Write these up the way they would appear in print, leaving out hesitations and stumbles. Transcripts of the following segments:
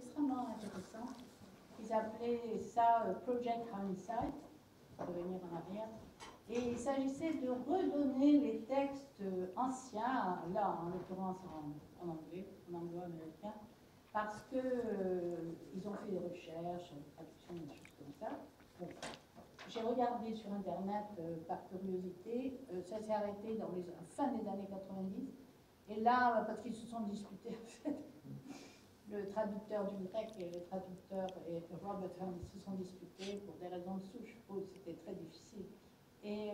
extrêmement intéressant. Ils appelaient ça Project Hindsight, revenir en arrière. Et il s'agissait de redonner les textes anciens, là en l'occurrence en anglais, en anglo-américain, parce que ils ont fait des recherches, des traductions, des choses comme ça. Bon. J'ai regardé sur Internet par curiosité, ça s'est arrêté dans les fin des années 90. Et là, parce qu'ils se sont disputés, en fait, le traducteur du grec et le traducteur et Robert Hunt se sont disputés pour des raisons de souche. C'était très difficile. Et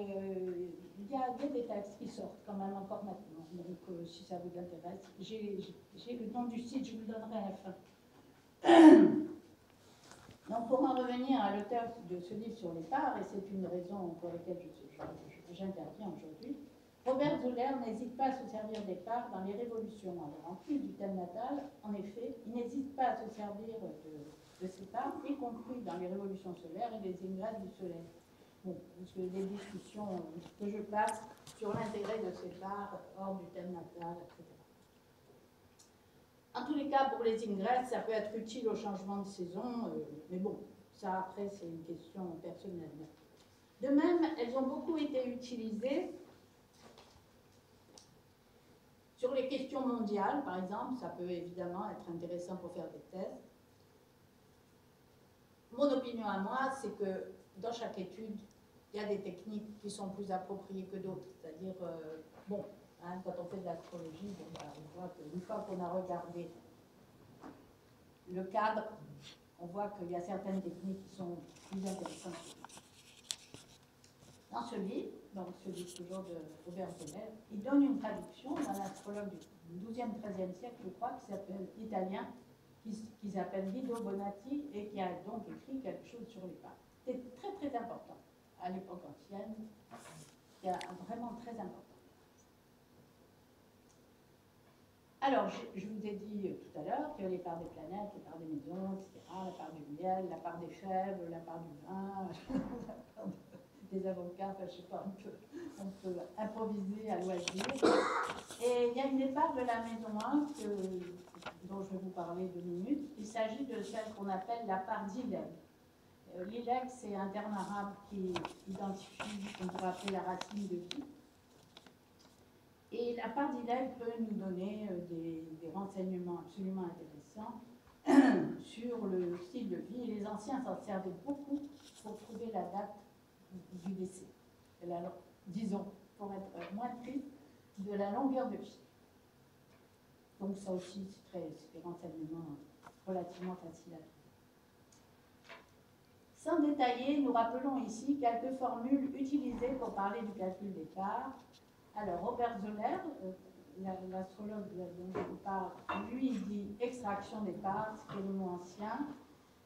il y a des textes qui sortent quand même encore maintenant. Donc, si ça vous intéresse, j'ai le nom du site, je vous le donnerai à la fin. Donc, pour en revenir à l'auteur de ce livre sur les parts, et c'est une raison pour laquelle j'interviens aujourd'hui, Robert Zoller n'hésite pas à se servir des parts dans les révolutions. Alors, en plus du thème natal, en effet, il n'hésite pas à se servir de ces parts, y compris dans les révolutions solaires et les ingresses du soleil. Bon, parce que des discussions que je passe sur l'intérêt de ces parts hors du thème natal, etc. En tous les cas, pour les ingresses, ça peut être utile au changement de saison, mais bon, ça après, c'est une question personnelle. De même, elles ont beaucoup été utilisées sur les questions mondiales, par exemple. Ça peut évidemment être intéressant pour faire des thèses. Mon opinion à moi, c'est que dans chaque étude, il y a des techniques qui sont plus appropriées que d'autres. C'est-à-dire, bon, hein, quand on fait de l'astrologie, bon, bah, on voit qu'une fois qu'on a regardé le cadre, on voit qu'il y a certaines techniques qui sont plus intéressantes. Dans ce livre, donc ce livre toujours de Robert Zoller, il donne une traduction d'un astrologue du XIIe, XIIIe siècle, je crois, qui s'appelle italien, qui s'appelle Guido Bonatti, et qui a donc écrit quelque chose sur les parts. C'est très très important à l'époque ancienne, c'est vraiment très important. Alors, je vous ai dit tout à l'heure qu'il y a les parts des planètes, les parts des maisons, etc., la part du miel, la part des fèves, la part du vin, la part des avocats, enfin, je sais pas, on peut improviser à loisir. Et il y a une des parts de la maison 1 dont je vais vous parler 2 minutes. Il s'agit de celle qu'on appelle la part d'Ileg. L'Ileg, c'est un terme arabe qui identifie ce qu'on pourrait appeler la racine de vie. Et la part d'Ileg peut nous donner des renseignements absolument intéressants sur le style de vie. Et les anciens s'en servaient beaucoup pour trouver la date du décès. Disons, pour être moins triste, de la longueur de vie. Donc ça aussi, c'est des renseignements relativement faciles à trouver. Sans détailler, nous rappelons ici quelques formules utilisées pour parler du calcul des parts. Alors, Robert Zoller, l'astrologue dont je vous parle, lui dit extraction des parts, ce qui est le mot ancien.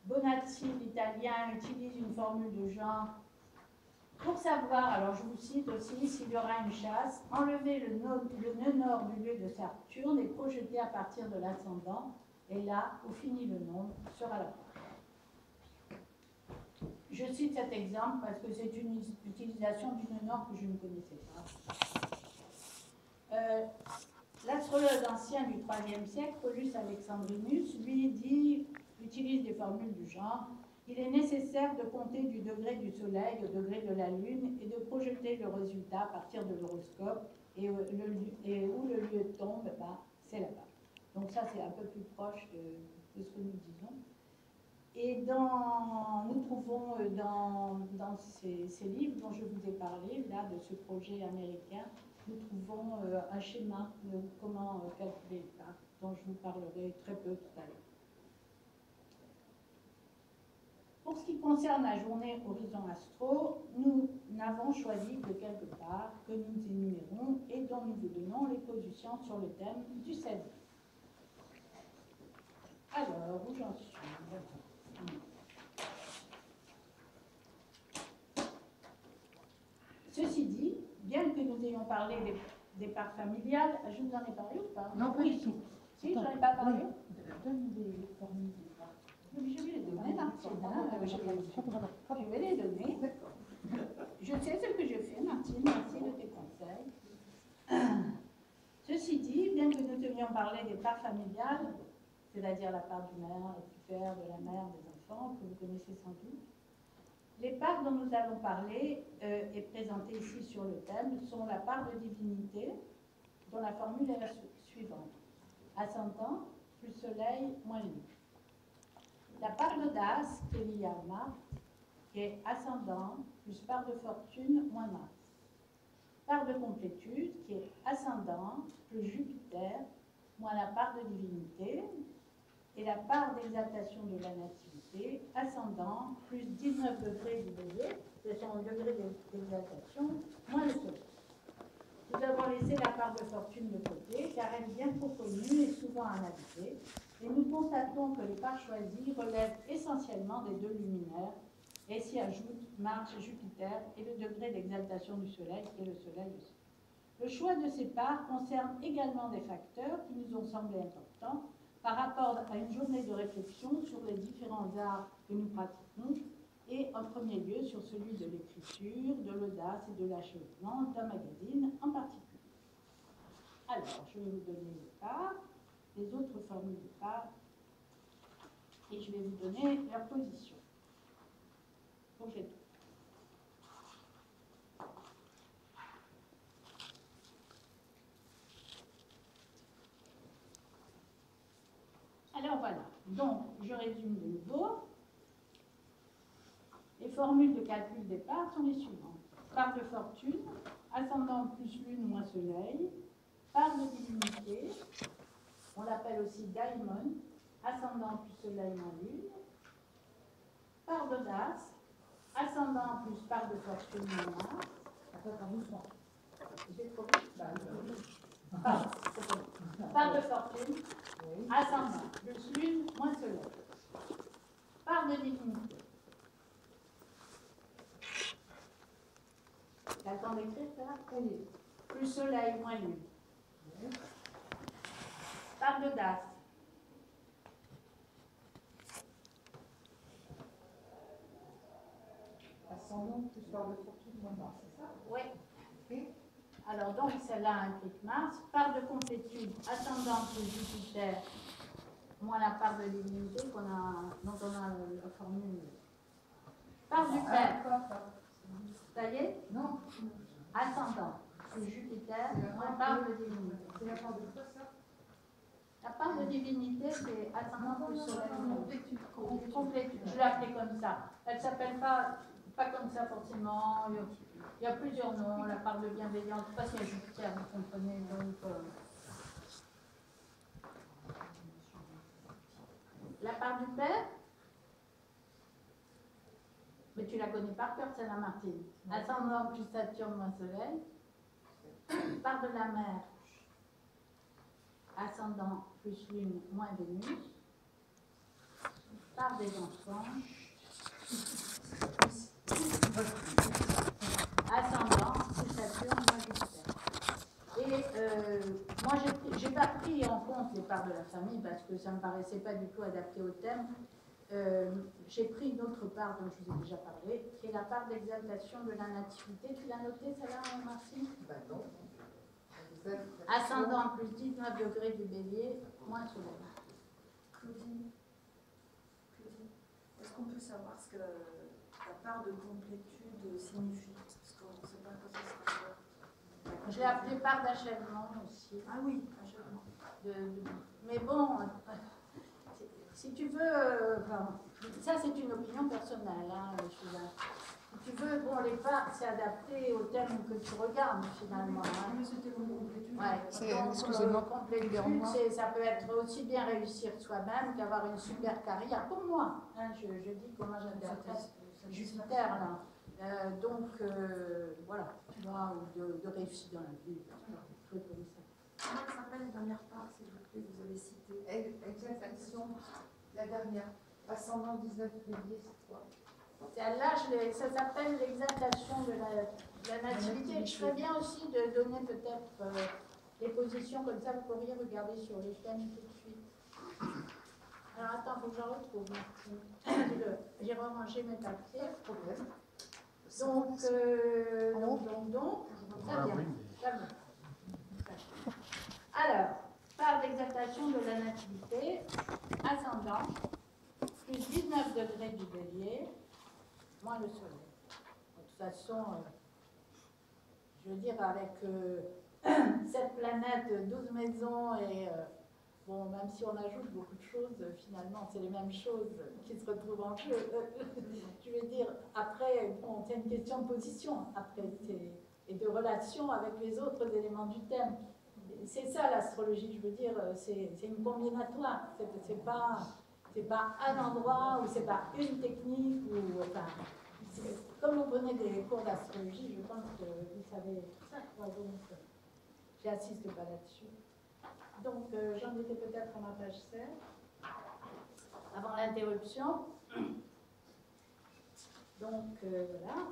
Bonatti, l'italien, utilise une formule de genre pour savoir, alors je vous cite aussi, s'il y aura une chasse, enlever le nœud nord du lieu de Saturne et projeter à partir de l'ascendant, et là, où finit le nombre, sera la part. Je cite cet exemple parce que c'est une utilisation du nœud nord que je ne connaissais pas. L'astrologue ancien du IIIe siècle, Paulus Alexandrinus, lui utilise des formules du genre. Il est nécessaire de compter du degré du Soleil au degré de la Lune et de projeter le résultat à partir de l'horoscope et où le lieu tombe, c'est là-bas. Donc ça, c'est un peu plus proche de ce que nous disons. Et nous trouvons dans ces livres dont je vous ai parlé, là, de ce projet américain, nous trouvons un schéma de comment calculer les parts, dont je vous parlerai très peu tout à l'heure. Pour ce qui concerne la journée Horizon Astro, nous n'avons choisi que quelques parts que nous énumérons et dont nous vous donnons les positions sur le thème du 16. Alors, où j'en suis? Ceci dit, bien que nous ayons parlé des parts familiales, je vous en ai parlé ou pas? Non, pas du tout. Si, j'en ai pas parlé? Donne des formules. Je vais les donner, Martine. Je vais les donner. Je sais ce que je fais, Martine. Merci de tes conseils. Ceci dit, bien que nous devions parler des parts familiales, c'est-à-dire la part du père, de la mère, des enfants, que vous connaissez sans doute. Les parts dont nous allons parler, et présentées ici sur le thème, sont la part de divinité, dont la formule est la suivante. Ascendant plus soleil moins lune. La part d'audace, qui est liée à Mars, qui est ascendant plus part de fortune moins Mars. Part de complétude, qui est ascendant plus Jupiter moins la part de divinité. Et la part d'exaltation de la nativité, ascendant plus 19 degrés du Bélier, c'est son degré d'exaltation, moins le soleil. Nous avons laissé la part de fortune de côté, car elle est bien trop connue et souvent analysée, et nous constatons que les parts choisies relèvent essentiellement des deux luminaires, et s'y ajoutent Mars et Jupiter et le degré d'exaltation du Soleil, qui est le Soleil aussi. Le choix de ces parts concerne également des facteurs qui nous ont semblé importants par rapport à une journée de réflexion sur les différents arts que nous pratiquons, et en premier lieu sur celui de l'écriture, de l'audace et de l'achèvement d'un magazine en particulier. Alors, je vais vous donner les parts, les autres formules de parts, et je vais vous donner leur position. Donc, j'ai tout. Alors voilà, donc je résume de nouveau. Les formules de calcul des parts sont les suivantes. Part de fortune, ascendant plus lune moins soleil, part de divinité, on l'appelle aussi daimon, ascendant plus soleil moins lune, part d'audace, ascendant plus part de fortune moins Mars. Part de fortune, ascendant plus lune moins soleil, part de divinité. T'as le temps d'écrire ça? Plus soleil, moins lune. Part d'audace. Ascendant plus part de fortune moins Mars, c'est ça? Oui. Alors donc celle-là implique Mars. Part de complétude, ascendant plus Jupiter, moins la part de divinité dont on a la formule. Part du père. Ça y est? Non. Ascendant plus Jupiter, moins part de divinité. C'est la part de quoi ça? La part de divinité, c'est ascendant plus soleil. Complétude. Je l'ai appelée comme ça. Elle ne s'appelle pas comme ça forcément. Il y a plusieurs noms. La part de bienveillance, je ne sais pas s'il y a Jupiter, vous comprenez. Donc, la part du père, mais tu la connais par cœur, c'est la Martine. Ascendant plus Saturne moins soleil. Part de la mère, ascendant plus lune moins Vénus. Part des enfants, ascendant plus Saturne moins Jupiter. Et moi, j'ai pas pris en compte les parts de la famille parce que ça me paraissait pas du tout adapté au thème. J'ai pris une autre part dont je vous ai déjà parlé, qui est la part d'exaltation de la nativité. Tu l'as noté, celle-là, Martine? Ben non. Ascendant plus 19 degrés du Bélier, moins soleil. Claudine, est-ce qu'on peut savoir ce que la part de complétude signifie? Parce qu'on ne sait pas quoi ça sera. Je l'ai appelé part d'achèvement aussi. Ah oui, achèvement. Mais bon, si tu veux, ça c'est une opinion personnelle, hein, si tu veux, bon, les parts, c'est adapté au thème que tu regardes finalement. Hein. Mais c'était mon complétude. Ouais, excusez-moi. Complétude, ça peut être aussi bien réussir soi-même qu'avoir une super carrière. Pour moi, hein, je dis comment j'interprète Jupiter là. Voilà, tu vois, de réussite dans la vie, trucs comme ça. Comment s'appelle la dernière part, s'il vous plaît, vous avez cité? Exaltation, la dernière. Ascendant 19 bélier, c'est quoi? Celle-là, ça s'appelle l'exaltation de la nativité. Je ferais bien aussi de donner peut-être les positions, comme ça vous pourriez regarder sur les thèmes tout de suite. Alors attends, il faut que j'en retrouve, Martine. J'ai rangé mes papiers. Donc, très bien. Alors, Part d'exaltation de la nativité, ascendant, plus 19 degrés du bélier, moins le soleil. De toute façon, je veux dire, avec cette planète, 12 maisons, et bon, même si on ajoute beaucoup de choses, finalement, c'est les mêmes choses qui se retrouvent en jeu. Je veux dire, après, bon, c'est une question de position, après, et de relation avec les autres éléments du thème. C'est ça l'astrologie, je veux dire, c'est une combinatoire, c'est pas un endroit ou c'est pas une technique, ou enfin, comme vous prenez des cours d'astrologie, je pense que vous savez tout ça, quoi, donc j'insiste pas là-dessus. Donc j'en étais peut-être à ma page 7, avant l'interruption. Donc voilà.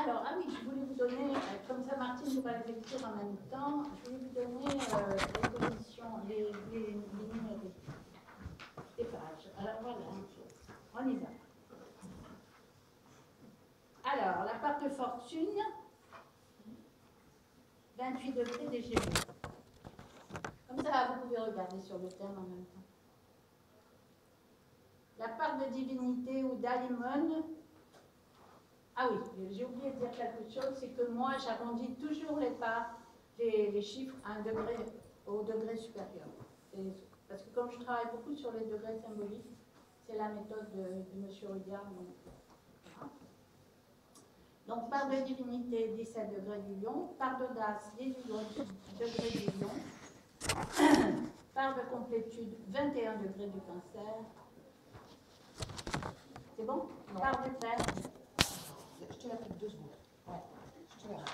Alors, ah oui, je voulais vous donner, comme ça Martine nous va les lecture en même temps, je voulais vous donner les positions, les numériques, des pages. Alors voilà, on y va. Alors, la part de fortune, 28 degrés des Gémeaux. Comme ça, vous pouvez regarder sur le thème en même temps. La part de divinité ou d'alimone. Ah oui, j'ai oublié de dire quelque chose, c'est que moi, j'arrondis toujours les parts, les chiffres à un degré, au degré supérieur. Parce que comme je travaille beaucoup sur les degrés symboliques, c'est la méthode de M. Rudyard. Donc, part de divinité, 17 degrés du lion. Part d'audace, 18 degrés du lion. Part de complétude, 21 degrés du cancer. C'est bon? Non. Part de paix. Je te la coupe 2 secondes. Ouais. Je te la coupe.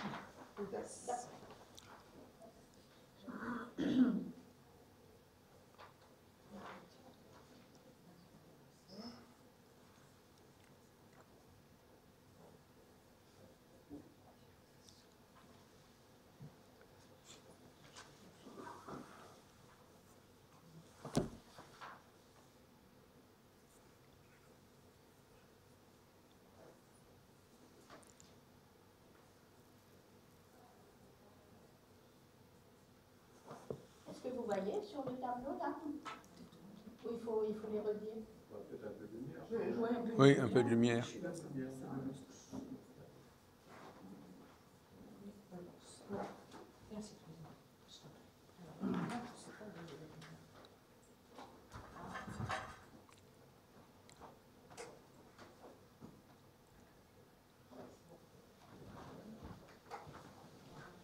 Est-ce que vous voyez sur le tableau là? Ou il faut les redire? Peut-être un peu de lumière. Oui, un peu de lumière. Merci.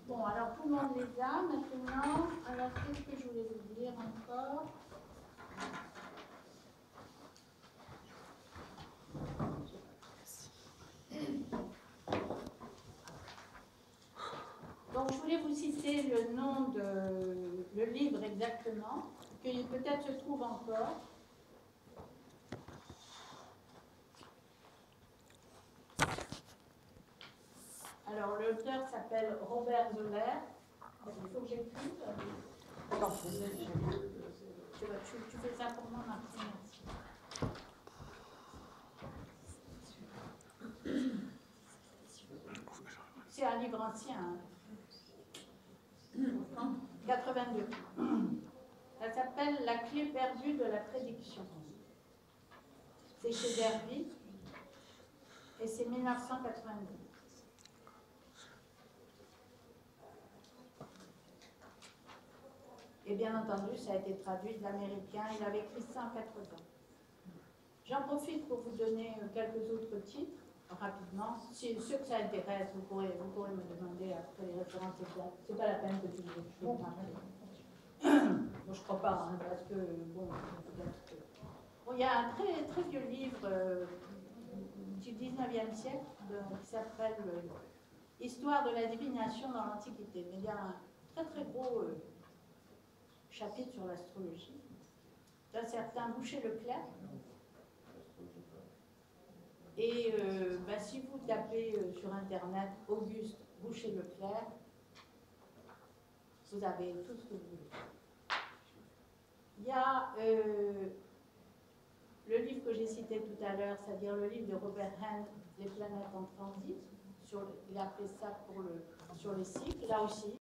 Bon, alors tout le monde les a maintenant. Alors, qu'est-ce que je voulais vous dire encore? Donc, je voulais vous citer le nom de le livre exactement, qui peut-être se trouve encore. Alors, l'auteur s'appelle Robert Zoller. Il faut que j'écrive. Tu fais ça pour moi, Martine, merci. C'est un livre ancien. 82. Ça s'appelle La clé perdue de la prédiction. C'est chez Derby et c'est 1982. Et bien entendu, ça a été traduit de l'américain. Il avait écrit ça en 80. J'en profite pour vous donner quelques autres titres, rapidement. Si ceux que ça intéresse, vous pourrez me demander après les références exactes. C'est pas la peine que je vous bon, je crois pas, hein, parce que, bon, il y a un très, très vieux livre du 19e siècle qui s'appelle Histoire de la divination dans l'Antiquité. Mais il y a un très, très gros chapitre sur l'astrologie d'un certain Boucher-Leclerc. Et si vous tapez sur Internet Auguste Boucher-Leclerc, vous avez tout ce que vous voulez. Il y a le livre que j'ai cité tout à l'heure, c'est-à-dire le livre de Robert Hand, Les planètes en transit, il a fait ça sur les cycles, là aussi.